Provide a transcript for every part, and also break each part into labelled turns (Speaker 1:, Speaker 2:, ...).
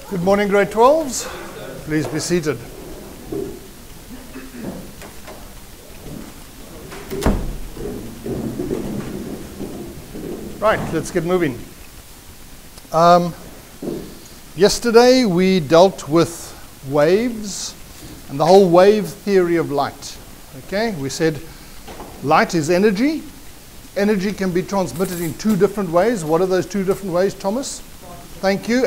Speaker 1: Good morning, grade 12s. Please be seated. Right, let's get moving. Yesterday we dealt with waves and the whole wave theory of light. Okay, we said light is energy. Energy can be transmitted in two different ways. What are those two different ways, Thomas? Thank you.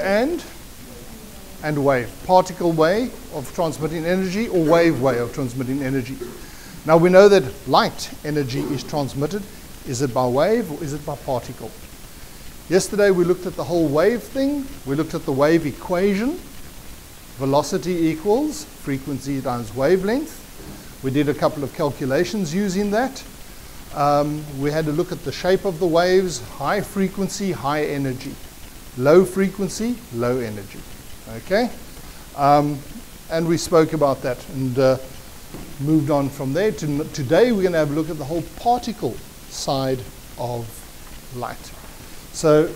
Speaker 1: And wave. Particle way of transmitting energy or wave way of transmitting energy. Now we know that light energy is transmitted. Is it by wave or is it by particle? Yesterday we looked at the whole wave thing. We looked at the wave equation. Velocity equals frequency times wavelength. We did a couple of calculations using that. We had to look at the shape of the waves, high frequency, high energy. Low frequency, low energy. Okay? And we spoke about that and moved on from there. Today we're going to have a look at the whole particle side of light. So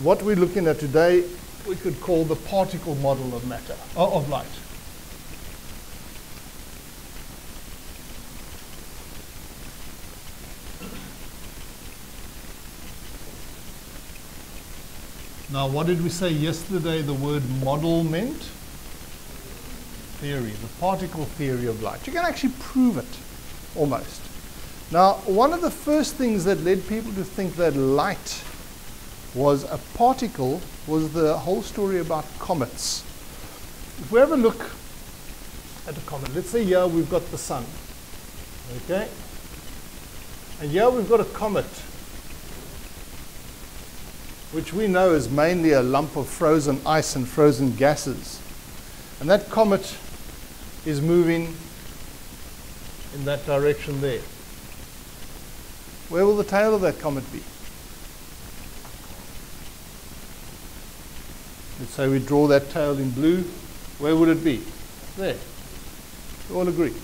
Speaker 1: what we're looking at today, we could call the particle model of matter, of light. Now, what did we say yesterday the word model meant? Theory, the particle theory of light. You can actually prove it, almost. Now, one of the first things that led people to think that light was a particle was the whole story about comets. If we have a look at a comet, let's say here we've got the sun, okay? And here we've got a comet, which we know is mainly a lump of frozen ice and frozen gases. And that comet is moving in that direction there. Where will the tail of that comet be? Let's say we draw that tail in blue. Where would it be? There. We all agree.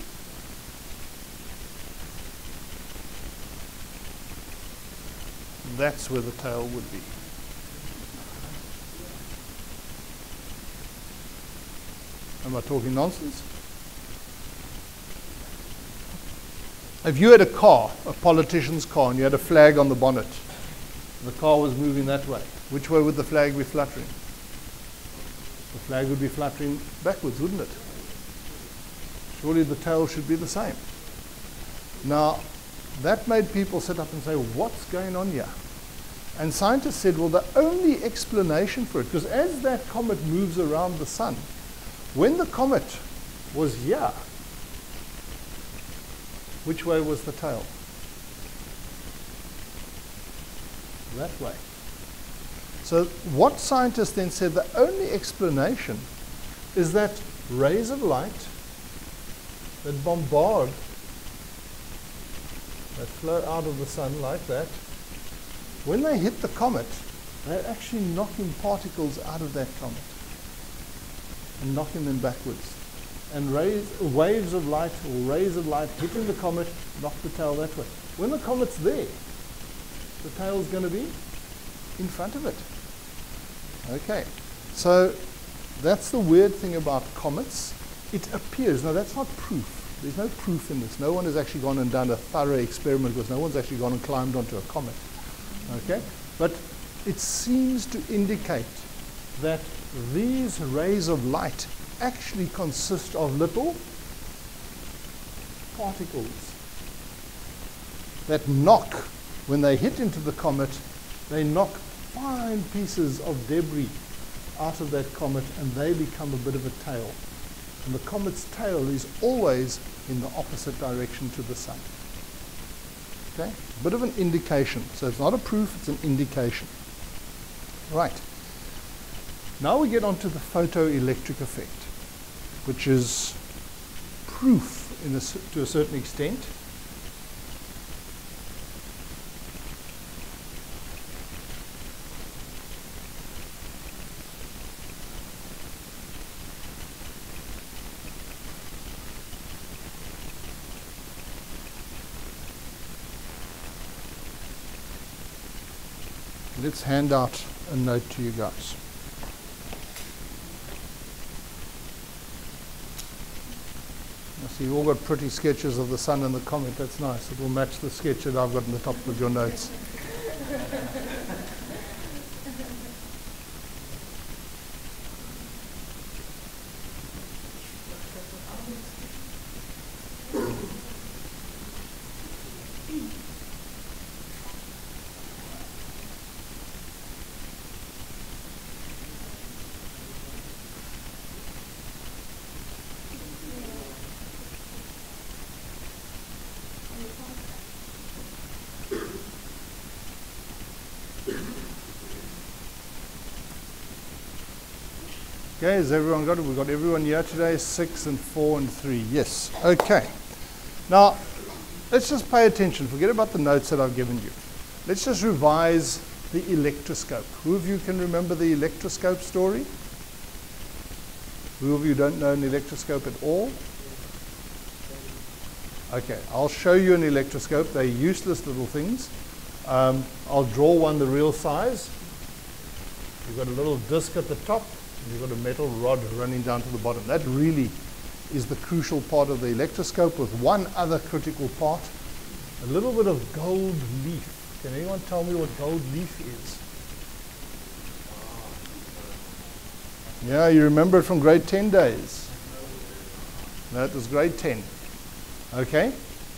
Speaker 1: That's where the tail would be. Am I talking nonsense? If you had a car, a politician's car, and you had a flag on the bonnet, the car was moving that way, which way would the flag be fluttering? The flag would be fluttering backwards, wouldn't it? Surely the tail should be the same. Now, that made people sit up and say, what's going on here? And scientists said, well, the only explanation for it, because as that comet moves around the sun, when the comet was here, which way was the tail? That way. So what scientists then said, the only explanation is that rays of light that bombard, that flow out of the sun like that, when they hit the comet, they're actually knocking particles out of that comet and knocking them backwards. And waves of light or rays of light hitting the comet knock the tail that way. When the comet's there, the tail's going to be in front of it. Okay, so that's the weird thing about comets. It appears, now that's not proof. There's no proof in this. No one has actually gone and done a thorough experiment because no one's actually gone and climbed onto a comet. Okay, but it seems to indicate that these rays of light actually consist of little particles that knock, when they hit into the comet, they knock fine pieces of debris out of that comet and they become a bit of a tail. And the comet's tail is always in the opposite direction to the sun. Okay? A bit of an indication. So it's not a proof, it's an indication. Right. Now we get on to the photoelectric effect, which is proof to a certain extent. Let's hand out a note to you guys. So you've all got pretty sketches of the sun and the comet. That's nice. It will match the sketch that I've got in the top of your notes. Okay, has everyone got it? We've got everyone here today, 6 and 4 and 3. Yes, okay. Now, let's just pay attention. Forget about the notes that I've given you. Let's just revise the electroscope. Who of you can remember the electroscope story? Who of you don't know an electroscope at all? Okay, I'll show you an electroscope. They're useless little things. I'll draw one the real size. You've got a little disc at the top. You've got a metal rod running down to the bottom. That really is the crucial part of the electroscope, with one other critical part, a little bit of gold leaf. Can anyone tell me what gold leaf is? Yeah, you remember it from grade 10 days. That was grade 10. Okay?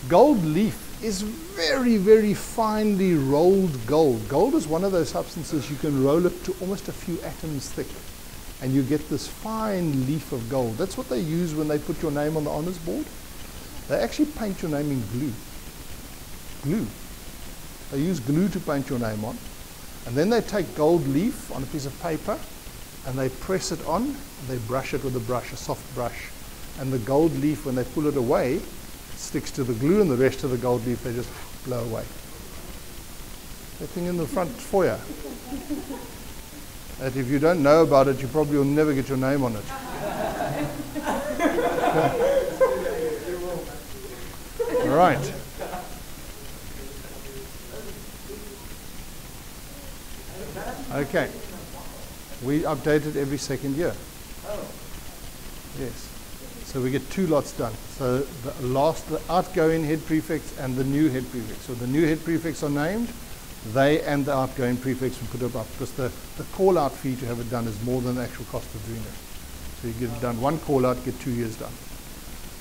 Speaker 1: Gold leaf is very, very finely rolled gold. Gold is one of those substances you can roll it to almost a few atoms thick, and you get this fine leaf of gold. That's what they use when they put your name on the honors board. They actually paint your name in glue. Glue. They use glue to paint your name on. And then they take gold leaf on a piece of paper and they press it on, and they brush it with a brush, a soft brush. And the gold leaf, when they pull it away, sticks to the glue, and the rest of the gold leaf they just blow away. That thing in the front foyer. That if you don't know about it, you probably will never get your name on it. All right. Okay. We update it every second year. Yes. So we get 2 lots done. So the outgoing head prefects and the new head prefects. So the new head prefects are named. They and the outgoing prefects will put it up, because the call out fee to have it done is more than the actual cost of doing it. So you get it done 1 call out, get 2 years done.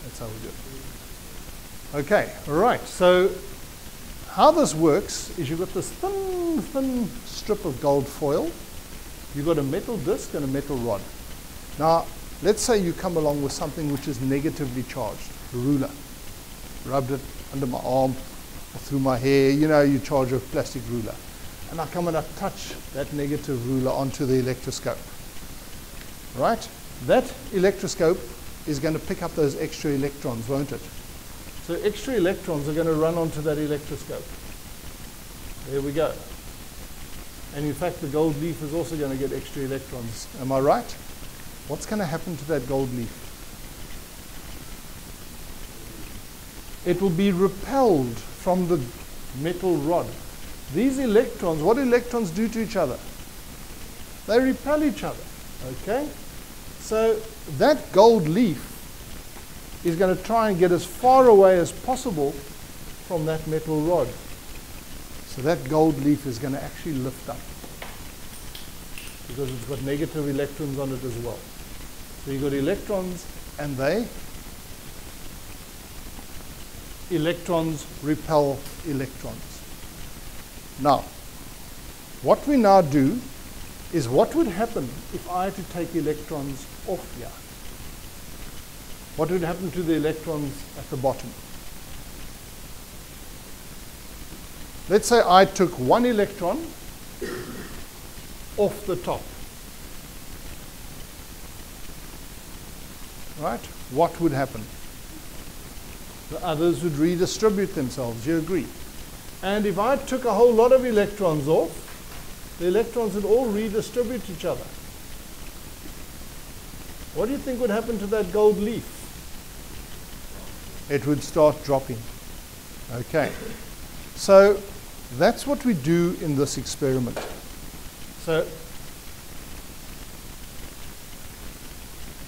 Speaker 1: That's how we do it. Okay, all right. So how this works is you've got this thin strip of gold foil. You've got a metal disc and a metal rod. Now, let's say you come along with something which is negatively charged, a ruler. Rubbed it under my arm, through my hair, you know, you charge a plastic ruler. And I come and I touch that negative ruler onto the electroscope. Right? That electroscope is going to pick up those extra electrons, won't it? So extra electrons are going to run onto that electroscope. There we go. And in fact, the gold leaf is also going to get extra electrons. Am I right? What's going to happen to that gold leaf? It will be repelled from the metal rod. These electrons, what do electrons do to each other? They repel each other. Okay? So that gold leaf is going to try and get as far away as possible from that metal rod. So that gold leaf is going to actually lift up, because it's got negative electrons on it as well. So you've got electrons, and electrons repel electrons. Now, what we now do is, what would happen if I had to take electrons off here? What would happen to the electrons at the bottom? Let's say I took 1 electron off the top. Right? What would happen? The others would redistribute themselves. Do you agree? And if I took a whole lot of electrons off, the electrons would all redistribute each other. What do you think would happen to that gold leaf? It would start dropping. Okay. So that's what we do in this experiment. So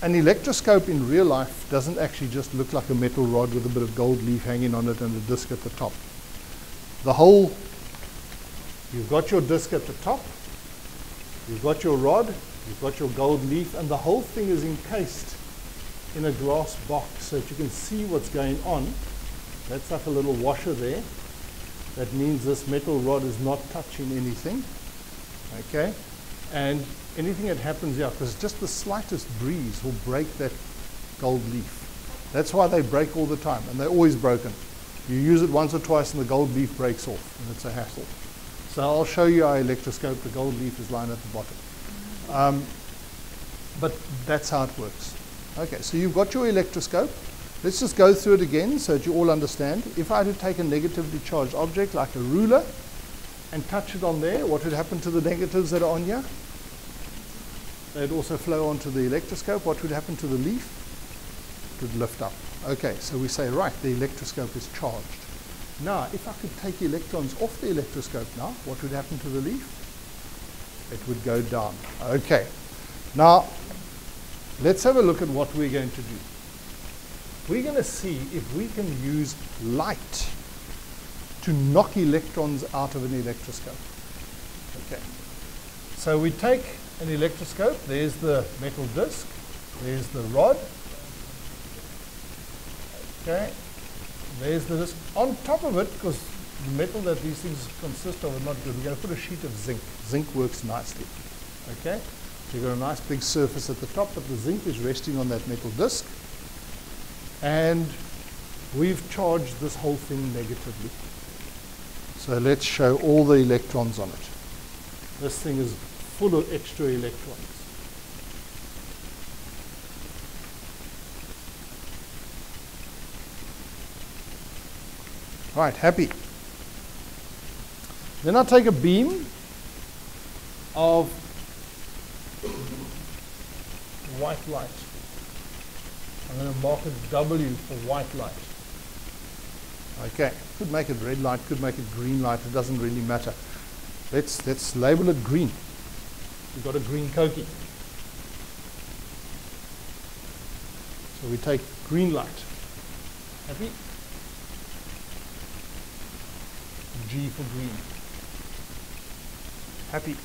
Speaker 1: An electroscope in real life doesn't actually just look like a metal rod with a bit of gold leaf hanging on it and a disc at the top. You've got your disc at the top, you've got your rod, you've got your gold leaf, and the whole thing is encased in a glass box so that you can see what's going on. That's like a little washer there. That means this metal rod is not touching anything. Okay? And anything that happens here, because just the slightest breeze will break that gold leaf. That's why they break all the time, and they're always broken. You use it once or twice and the gold leaf breaks off, and it's a hassle. So I'll show you our electroscope. The gold leaf is lying at the bottom. But that's how it works. Okay, so you've got your electroscope. Let's just go through it again so that you all understand. If I had to take a negatively charged object like a ruler and touch it on there, what would happen to the negatives that are on here? They'd also flow onto the electroscope. What would happen to the leaf? It would lift up. Okay, so we say, right, the electroscope is charged. Now, if I could take electrons off the electroscope now, what would happen to the leaf? It would go down. Okay, now let's have a look at what we're going to do. We're going to see if we can use light to knock electrons out of an electroscope. Okay, so we take an electroscope. There's the metal disc. There's the rod. Okay, there's the disc. On top of it, because the metal that these things consist of are not good, we're going to put a sheet of zinc. Zinc works nicely. Okay, so you've got a nice big surface at the top, but the zinc is resting on that metal disc. And we've charged this whole thing negatively. So let's show all the electrons on it. This thing is full of extra electrons. Right, happy. Then I'll take a beam of white light. I'm going to mark it W for white light. Okay, could make it red light, could make it green light, it doesn't really matter. Let's label it green. We've got a green Cokie. So we take green light. Happy? G for green. Happy.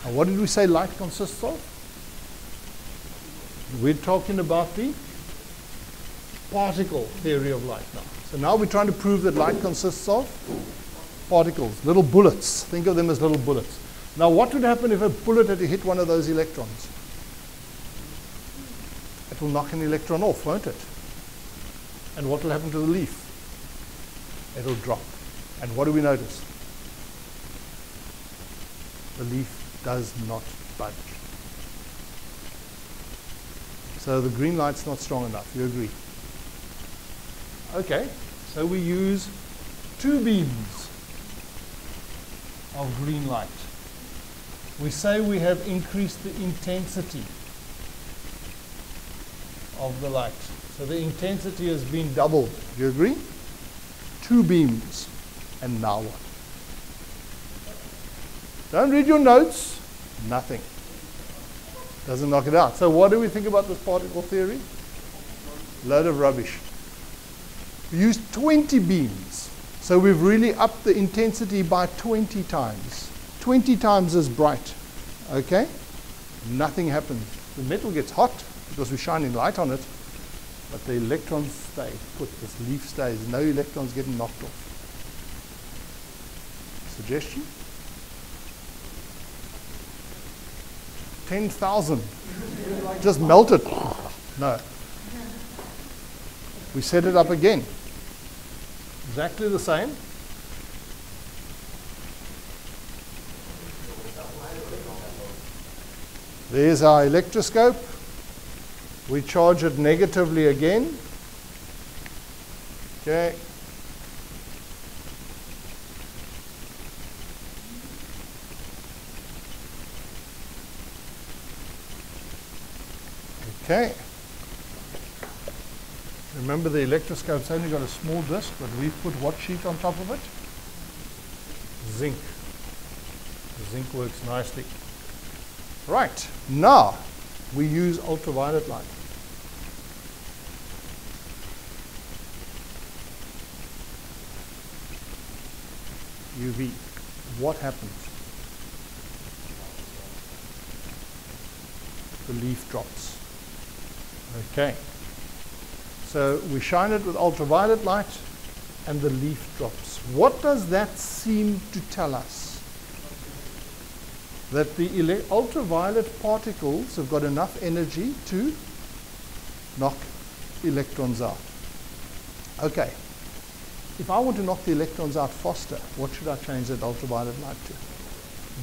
Speaker 1: Now what did we say light consists of? We're talking about the particle theory of light now. So now we're trying to prove that light consists of particles, little bullets. Think of them as little bullets. Now what would happen if a bullet had to hit one of those electrons? It will knock an electron off, won't it? And what will happen to the leaf? It'll drop. And what do we notice? The leaf does not budge. So the green light's not strong enough, you agree? Okay, so we use two beams of green light. We say we have increased the intensity of the light. So the intensity has been doubled, do you agree? Two beams, and now what? Don't read your notes, nothing. Doesn't knock it out. So what do we think about this particle theory? Load of rubbish. We used 20 beams. So we've really upped the intensity by 20 times. 20 times as bright. Okay? Nothing happens. The metal gets hot because we're shining light on it, but the electrons stay put. This leaf stays. No electrons getting knocked off. Suggestion? 10,000. Just melt it. No. We set it up again. Exactly the same. There's our electroscope. We charge it negatively again. Okay. Okay. Remember the electroscope's only got a small disc, but we've put what sheet on top of it? Zinc. The zinc works nicely. Right, now we use ultraviolet light. UV. What happens? The leaf drops. Okay. So we shine it with ultraviolet light and the leaf drops. What does that seem to tell us? That the ultraviolet particles have got enough energy to knock electrons out. Okay. If I want to knock the electrons out faster, what should I change that ultraviolet light to?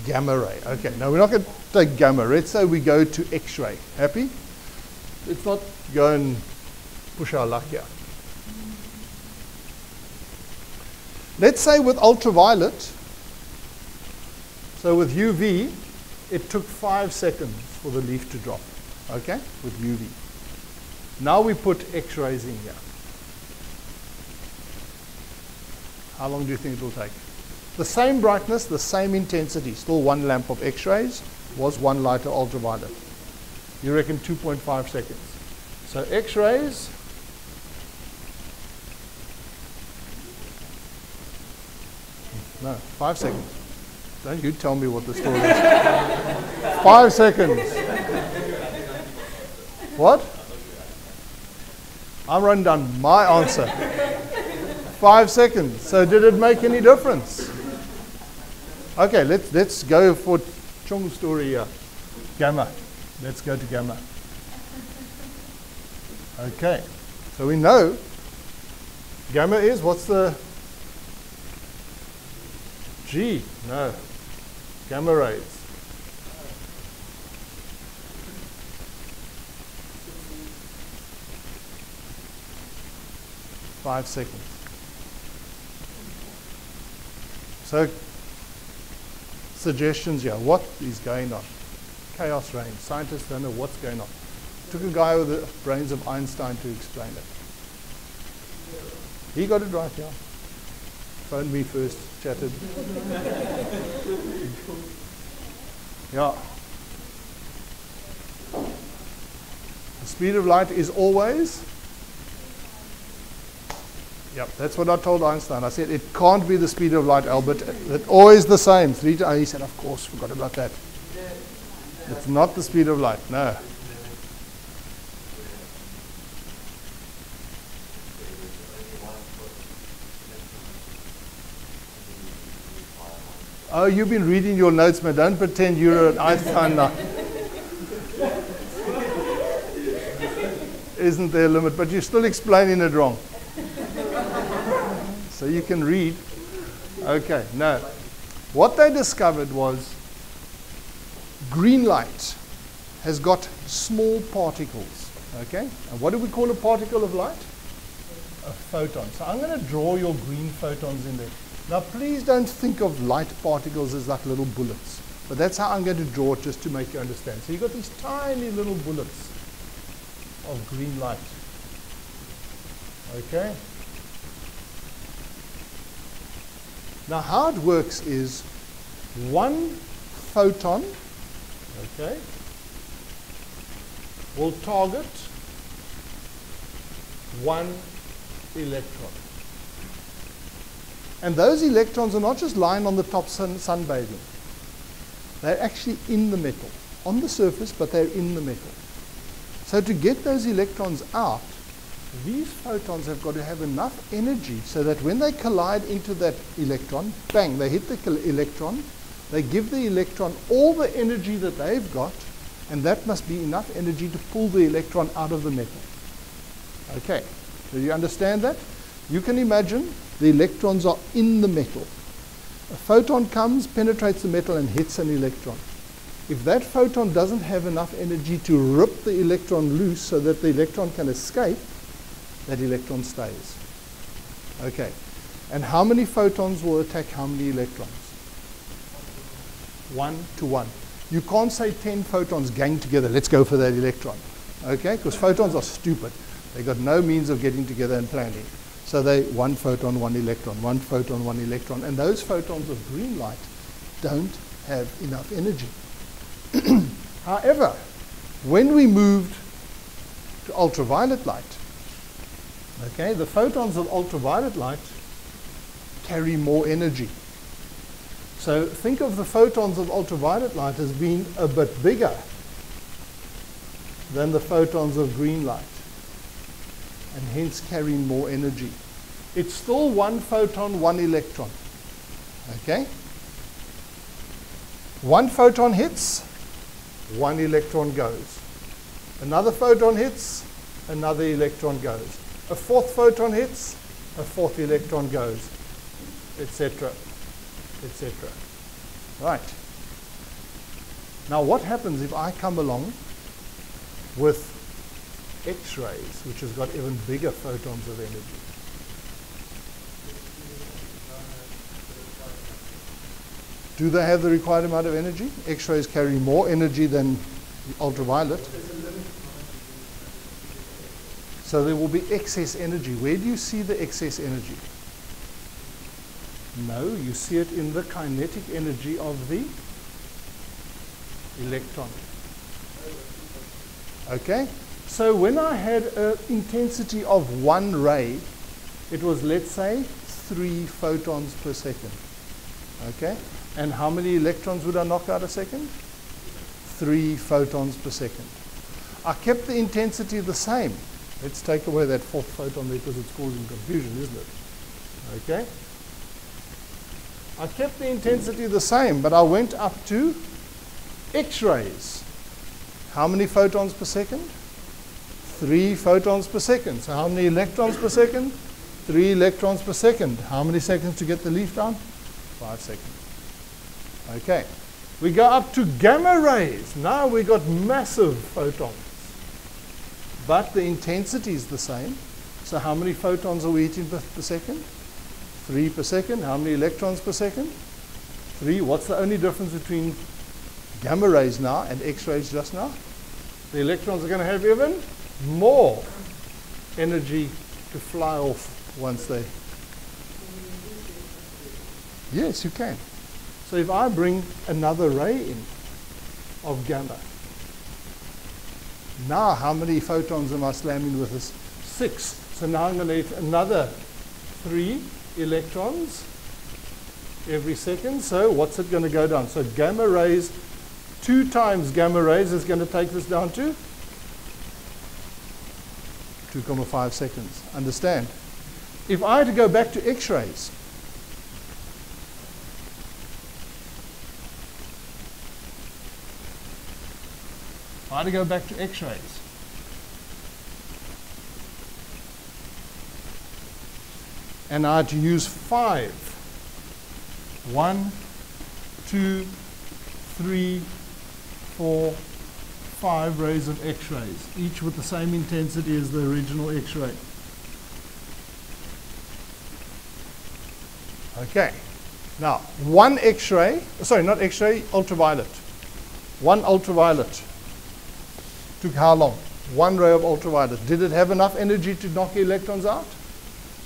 Speaker 1: Gamma ray. Okay, now we're not going to take gamma. Let's say we go to X-ray. Happy? Let's not go and push our luck here. Let's say with ultraviolet, so with UV, it took 5 seconds for the leaf to drop. Okay, with UV. Now we put X-rays in here. How long do you think it will take? The same brightness, the same intensity, still 1 lamp of X-rays was 1 light of ultraviolet. You reckon 2.5 seconds. So X-rays, no, 5 seconds. Don't you tell me what the story is. 5 seconds. What? I'm running down my answer. 5 seconds. So did it make any difference? Okay, let's go for Chong's story here. Gamma. Let's go to gamma. Okay. So we know gamma is, what's the G? No. Gamma rays. Five seconds. So, suggestions here. What is going on? Chaos reigns. Scientists don't know what's going on. Took a guy with the brains of Einstein to explain it. He got it right, yeah. Phoned me first, chatted. Yeah. The speed of light is always... Yep, that's what I told Einstein. I said, it can't be the speed of light, Albert. It's always the same. 3 times. He said, of course, forgot about that. It's not the speed of light, no. Oh, you've been reading your notes, man. Don't pretend you're an Einstein now. Isn't there a limit? But you're still explaining it wrong. So you can read. Okay, no. What they discovered was green light has got small particles. Okay? And what do we call a particle of light? A photon. So I'm going to draw your green photons in there. Now please don't think of light particles as like little bullets. But that's how I'm going to draw it, just to make you understand. So you've got these tiny little bullets of green light. Okay? Now how it works is one photon, okay, will target one electron. And those electrons are not just lying on the top sunbathing. They're actually in the metal, on the surface, but they're in the metal. So to get those electrons out, these photons have got to have enough energy so that when they collide into that electron, bang, they hit the electron, they give the electron all the energy that they've got, and that must be enough energy to pull the electron out of the metal. Okay, do you understand that? You can imagine the electrons are in the metal. A photon comes, penetrates the metal, and hits an electron. If that photon doesn't have enough energy to rip the electron loose so that the electron can escape, that electron stays. Okay. And how many photons will attack how many electrons? 1 to 1. You can't say 10 photons gang together, let's go for that electron. Okay? Because photons are stupid. They've got no means of getting together and planning. So they 1 photon, 1 electron, 1 photon, 1 electron. And those photons of green light don't have enough energy. However, When we moved to ultraviolet light, okay, the photons of ultraviolet light carry more energy. So think of the photons of ultraviolet light as being a bit bigger than the photons of green light, and hence carrying more energy. It's still one photon, one electron. Okay? One photon hits, one electron goes. Another photon hits, another electron goes. A fourth photon hits, a fourth electron goes, etc., etc. Right. Now what happens if I come along with X-rays, which has got even bigger photons of energy? Do they have the required amount of energy? X-rays carry more energy than ultraviolet. So there will be excess energy. Where do you see the excess energy? No, you see it in the kinetic energy of the electron. Okay? So when I had an intensity of one ray, it was, let's say, 3 photons per second. Okay? And how many electrons would I knock out a second? 3 photons per second. I kept the intensity the same. Let's take away that fourth photon there because it's causing confusion, isn't it? Okay? I kept the intensity the same, but I went up to X-rays. How many photons per second? 3 photons per second. So how many electrons per second? 3 electrons per second. How many seconds to get the leaf down? 5 seconds. Okay. We go up to gamma rays. Now we got massive photons. But the intensity is the same. So how many photons are we hitting per second? 3 per second. How many electrons per second? 3. What's the only difference between gamma rays now and X-rays just now? The electrons are going to have even more energy to fly off once they... Yes, you can. So if I bring another ray in of gamma, now how many photons am I slamming with this? 6. So now I'm going to hit another 3 electrons every second. So what's it going to go down? So gamma rays, 2 times gamma rays is going to take this down to 2.5 seconds. Understand? If I had to go back to X-rays, I had to go back to X-rays. And I had to use 5. 1, 2, 3, 4, 5 rays of X-rays, each with the same intensity as the original X-ray. Okay. Now, one X-ray, sorry, not X-ray, ultraviolet. One ultraviolet took how long? One ray of ultraviolet. Did it have enough energy to knock electrons out?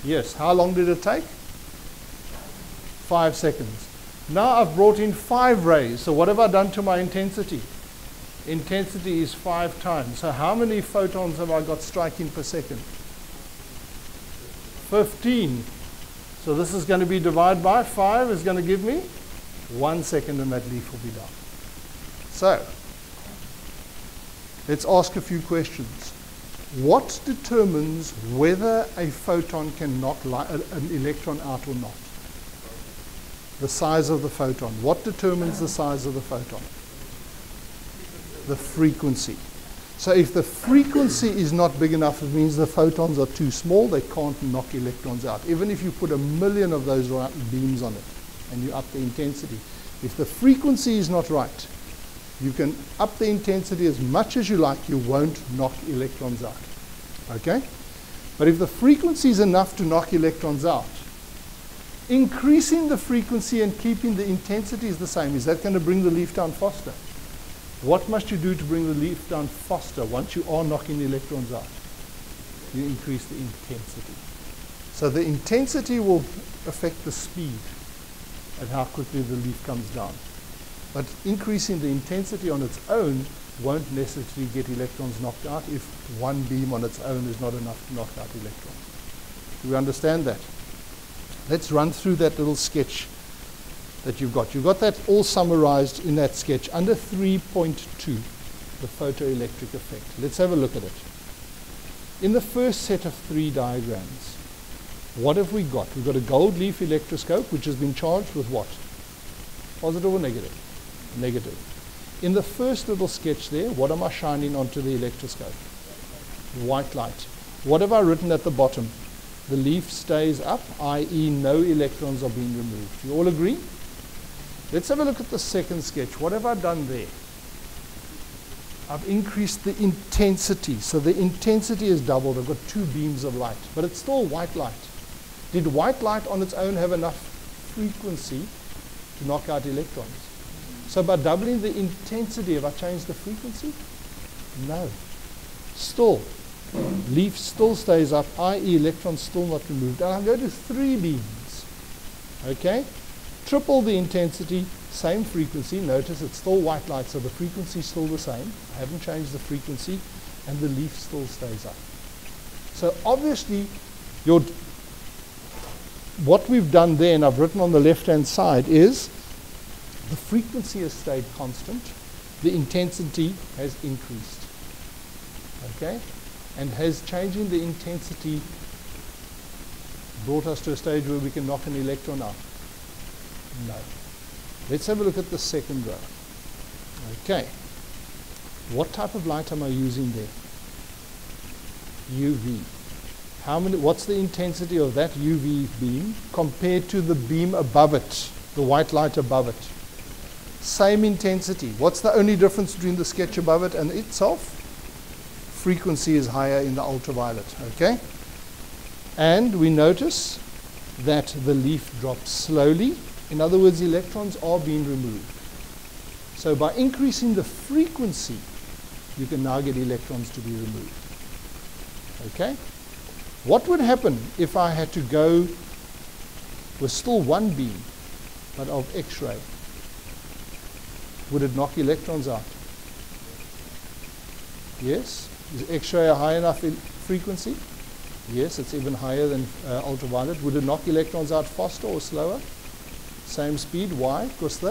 Speaker 1: Yes. How long did it take? 5 seconds. Now I've brought in 5 rays. So what have I done to my intensity? Intensity is 5 times. So how many photons have I got striking per second? 15. So this is going to be divided by 5 is going to give me 1 second and that leaf will be down. So let's ask a few questions. What determines whether a photon can knock an electron out or not? The size of the photon. What determines the size of the photon? The frequency. So if the frequency is not big enough, it means the photons are too small, they can't knock electrons out. Even if you put 1,000,000 of those beams on it and you up the intensity, if the frequency is not right, you can up the intensity as much as you like, you won't knock electrons out. Okay? But if the frequency is enough to knock electrons out, increasing the frequency and keeping the intensity is the same. Is that going to bring the leaf down faster? What must you do to bring the leaf down faster once you are knocking electrons out? You increase the intensity. So the intensity will affect the speed and how quickly the leaf comes down. But increasing the intensity on its own won't necessarily get electrons knocked out if one beam on its own is not enough to knock out electrons. Do we understand that? Let's run through that little sketch that you've got. You've got that all summarized in that sketch under 3.2, the photoelectric effect. Let's have a look at it. In the first set of 3 diagrams, what have we got? We've got a gold leaf electroscope which has been charged with what? Positive or negative? Negative. In the first little sketch there, what am I shining onto the electroscope? White light. What have I written at the bottom? The leaf stays up, i.e. no electrons are being removed. You all agree? Let's have a look at the second sketch. What have I done there? I've increased the intensity. So the intensity is doubled. I've got 2 beams of light, but it's still white light. Did white light on its own have enough frequency to knock out electrons? So by doubling the intensity, have I changed the frequency? No. Still, leaf still stays up, i.e. electrons still not removed. And I'll go to 3 beams. Okay? Triple the intensity, same frequency. Notice it's still white light, so the frequency is still the same. I haven't changed the frequency, and the leaf still stays up. So obviously, what we've done there, and I've written on the left-hand side, is the frequency has stayed constant, the intensity has increased. Okay? And has changing the intensity brought us to a stage where we can knock an electron out? No. Let's have a look at the second row. Okay. What type of light am I using there? UV. What's the intensity of that UV beam compared to the beam above it, the white light above it? Same intensity. What's the only difference between the sketch above it and itself? Frequency is higher in the ultraviolet. Okay? And we notice that the leaf drops slowly. In other words, electrons are being removed. So by increasing the frequency, you can now get electrons to be removed. Okay? What would happen if I had to go with still 1 beam, but of X-ray? Would it knock electrons out? Yes? Is X-ray a high enough frequency? Yes, it's even higher than ultraviolet. Would it knock electrons out faster or slower? Same speed. Why? Because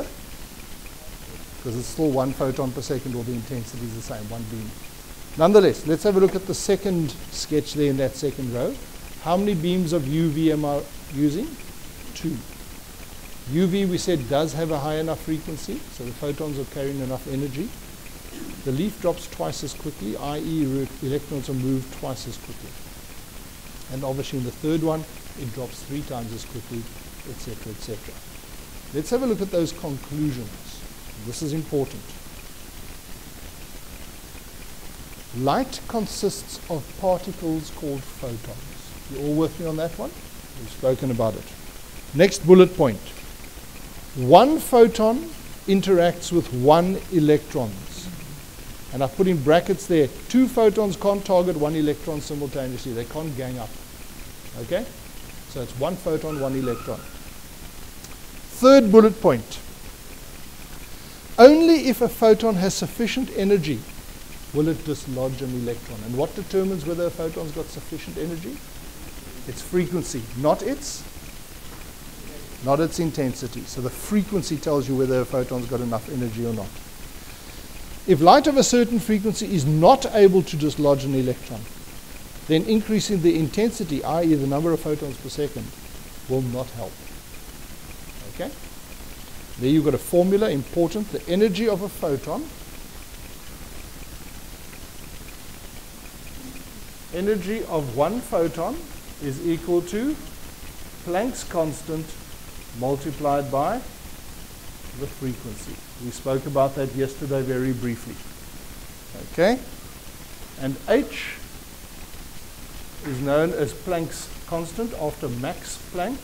Speaker 1: it's still 1 photon per second, or the intensity is the same, 1 beam. Nonetheless, let's have a look at the second sketch there in that second row. How many beams of UV am I using? 2. UV, we said, does have a high enough frequency, so the photons are carrying enough energy. The leaf drops twice as quickly, i.e. electrons are moved twice as quickly. And obviously in the third one, it drops 3 times as quickly, etc., etc. Let's have a look at those conclusions. This is important. Light consists of particles called photons. You all with me on that one? We've spoken about it. Next bullet point. 1 photon interacts with 1 electron. And I've put in brackets there, 2 photons can't target 1 electron simultaneously. They can't gang up. Okay? So it's 1 photon, 1 electron. Third bullet point. Only if a photon has sufficient energy will it dislodge an electron. And what determines whether a photon's got sufficient energy? Its frequency, not its intensity. So the frequency tells you whether a photon's got enough energy or not. If light of a certain frequency is not able to dislodge an electron, then increasing the intensity, i.e. the number of photons per second, will not help. Okay? There you've got a formula, important. The energy of a photon, energy of 1 photon is equal to Planck's constant multiplied by the frequency. We spoke about that yesterday very briefly. Okay? And H is known as Planck's constant after Max Planck.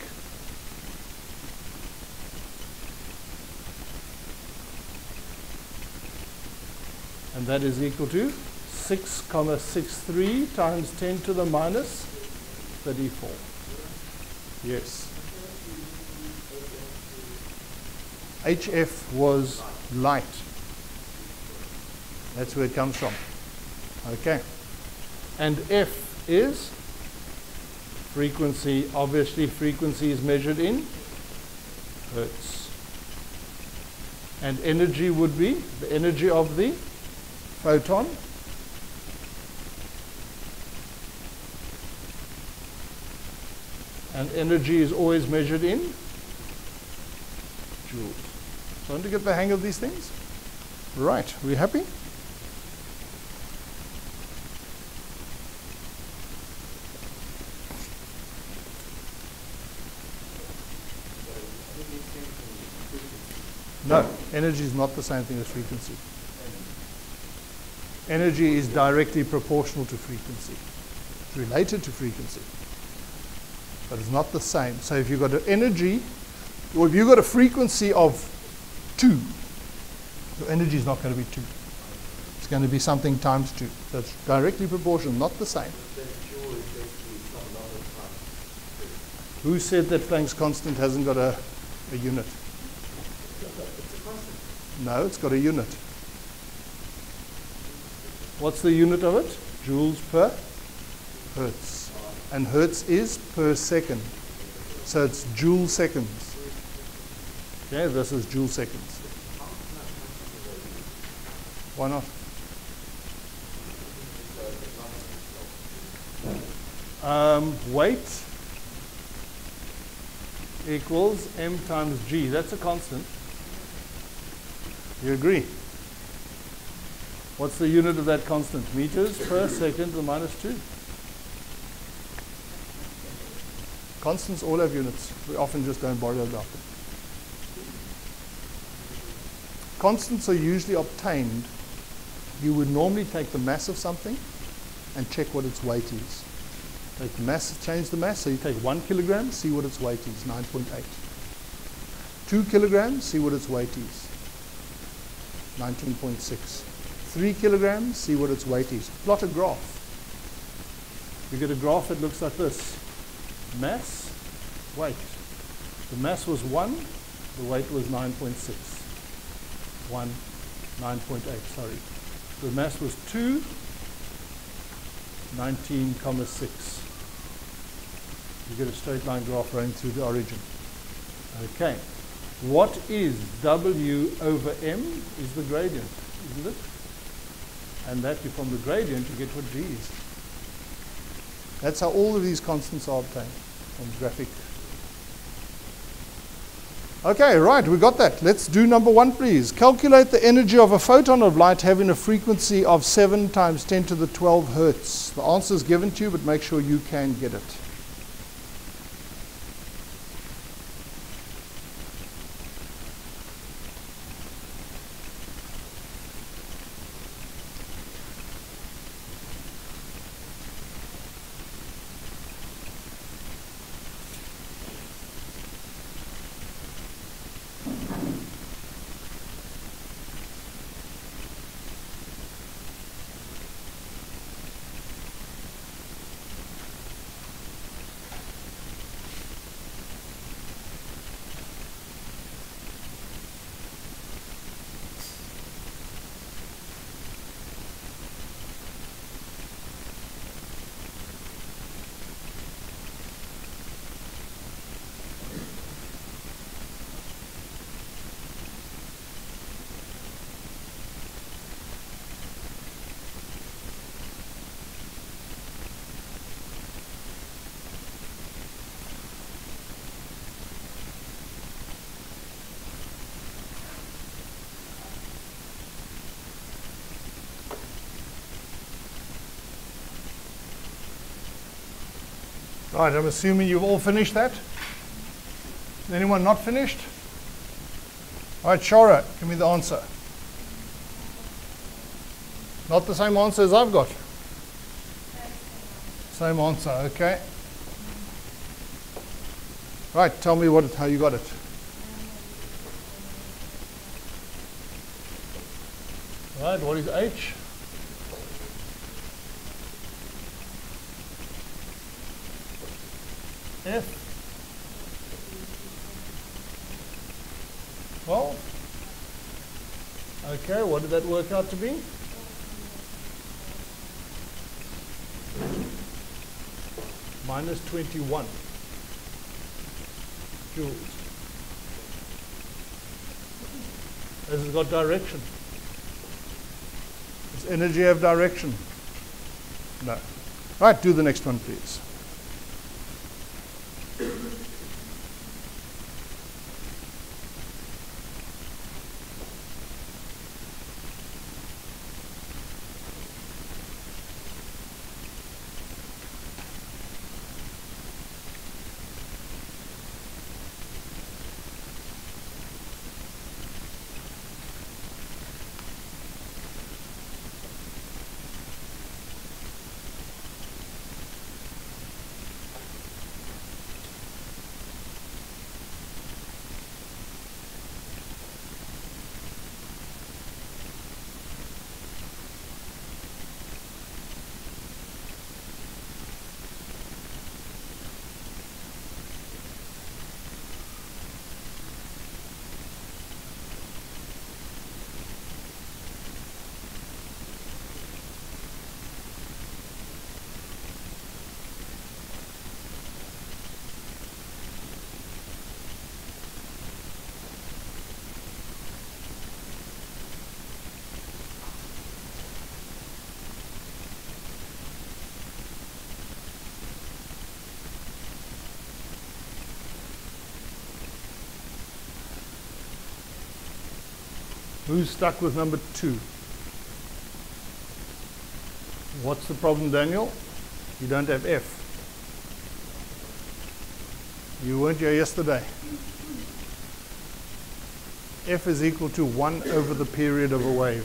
Speaker 1: And that is equal to 6,63 times 10 to the minus 34. Yes. HF was light. That's where it comes from. Okay. And F is frequency. Obviously, frequency is measured in hertz. And energy would be the energy of the photon. And energy is always measured in joules. Starting to get the hang of these things? Right, we happy? No, energy is not the same thing as frequency. Energy is directly proportional to frequency. It's related to frequency, but it's not the same. So if you've got an energy, or if you've got a frequency of 2, your energy is not going to be 2. It's going to be something times 2. So it's directly proportional, not the same. Who said that Planck's constant hasn't got a unit? No, it's got a unit. What's the unit of it? Joules per hertz. And hertz is per second. So it's joule seconds. Okay, this is joule seconds. Why not? Weight equals m times g. That's a constant. You agree? What's the unit of that constant? Meters per second to the minus 2. Constants all have units. We often just don't bother about them. Constants are usually obtained. You would normally take the mass of something and check what its weight is. Take the mass, change the mass, so you take 1 kilogram, see what its weight is, 9.8. 2 kilograms, see what its weight is, 19.6. 3 kilograms, see what its weight is. Plot a graph. You get a graph that looks like this. Mass, weight. The mass was 1, the weight was 9.6. 1, 9.8, sorry. The mass was 2, 19.6. You get a straight line graph running through the origin. Okay. What is W over M is the gradient, isn't it? And that from the gradient you get what G is. That's how all of these constants are obtained from graphic. Okay, right, we got that. Let's do number 1, please. Calculate the energy of a photon of light having a frequency of 7 times 10 to the 12 hertz. The answer is given to you, but make sure you can get it. Right, I'm assuming you've all finished that. Anyone not finished? All right, Shara, give me the answer. Not the same answer as I've got. Same answer, okay. Right, tell me how you got it. Right, what is H? F? 12. Okay, what did that work out to be? minus 21 joules. This has got direction. Does energy have direction? No. Right, do the next one, please. Who's stuck with number 2? What's the problem, Daniel? You don't have F. You weren't here yesterday. F is equal to 1 over the period of a wave.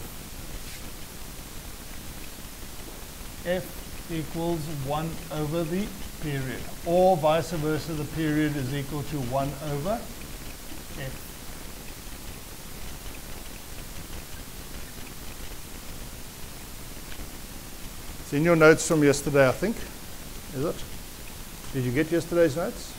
Speaker 1: F equals 1 over the period. Or vice versa, the period is equal to 1 over F. It's in your notes from yesterday, I think. Is it? Did you get yesterday's notes?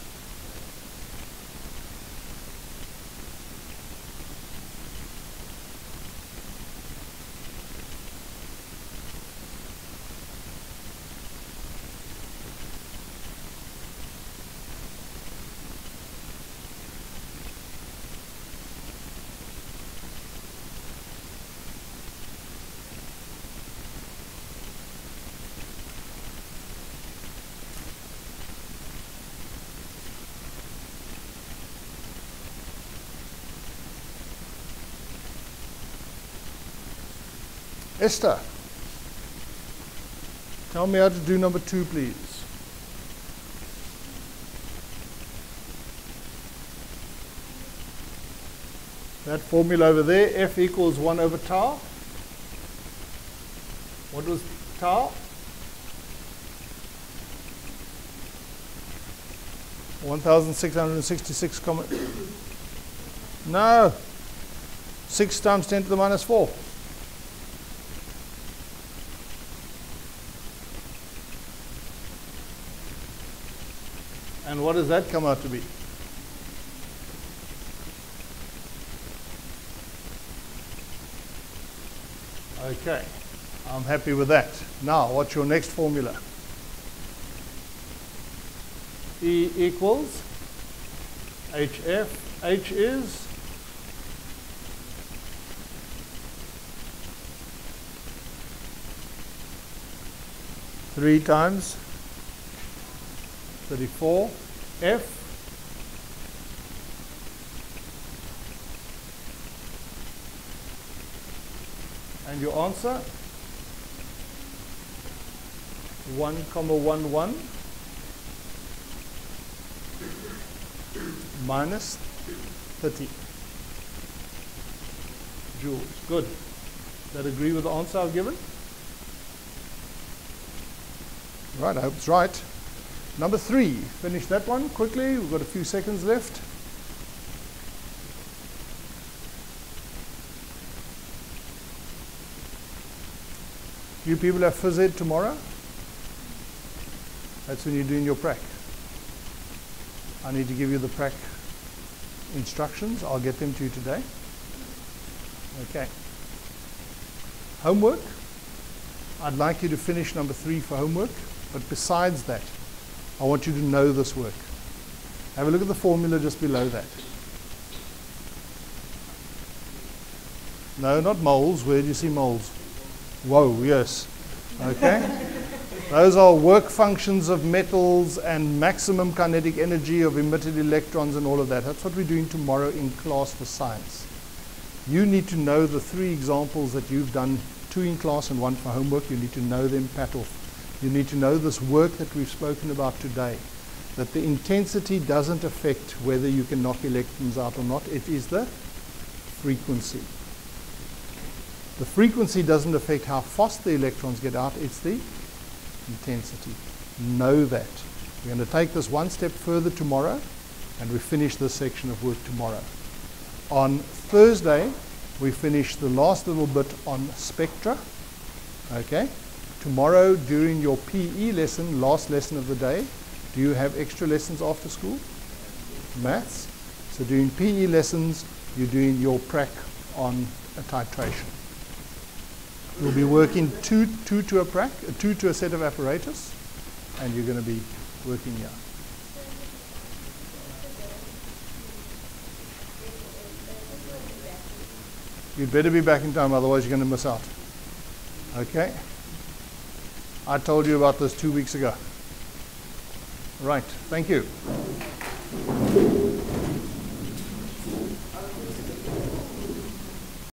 Speaker 1: Esther, tell me how to do number 2, please. That formula over there, F equals 1 over tau. What was tau? 1,666, no, 6 times 10 to the minus 4. And what does that come out to be? Okay, I'm happy with that. Now, what's your next formula? E equals HF. H is three times 34 F and your answer 1,11 minus 30 joules. Good. That agree with the answer I've given? Right, I hope it's right. Number 3, finish that one quickly. We've got a few seconds left. You people have phys ed tomorrow? That's when you're doing your prac. I need to give you the prac instructions. I'll get them to you today. Okay. Homework. I'd like you to finish number 3 for homework, but besides that, I want you to know this work. Have a look at the formula just below that. No, not moles. Where do you see moles? Whoa, yes. Okay. Those are work functions of metals and maximum kinetic energy of emitted electrons and all of that. That's what we're doing tomorrow in class for science. You need to know the 3 examples that you've done, 2 in class and 1 for homework. You need to know them pat off. You need to know this work that we've spoken about today, that the intensity doesn't affect whether you can knock electrons out or not. It is the frequency. The frequency doesn't affect how fast the electrons get out. It's the intensity. Know that. We're going to take this one step further tomorrow, and we finish this section of work tomorrow. On Thursday, we finish the last little bit on spectra. Okay? Tomorrow, during your PE lesson, last lesson of the day, do you have extra lessons after school? Maths. So during PE lessons, you're doing your prac on a titration. You'll be working two to a prac, 2 to a set of apparatus, and you're going to be working here. You'd better be back in time, otherwise you're going to miss out. Okay? I told you about this 2 weeks ago. Right, thank you.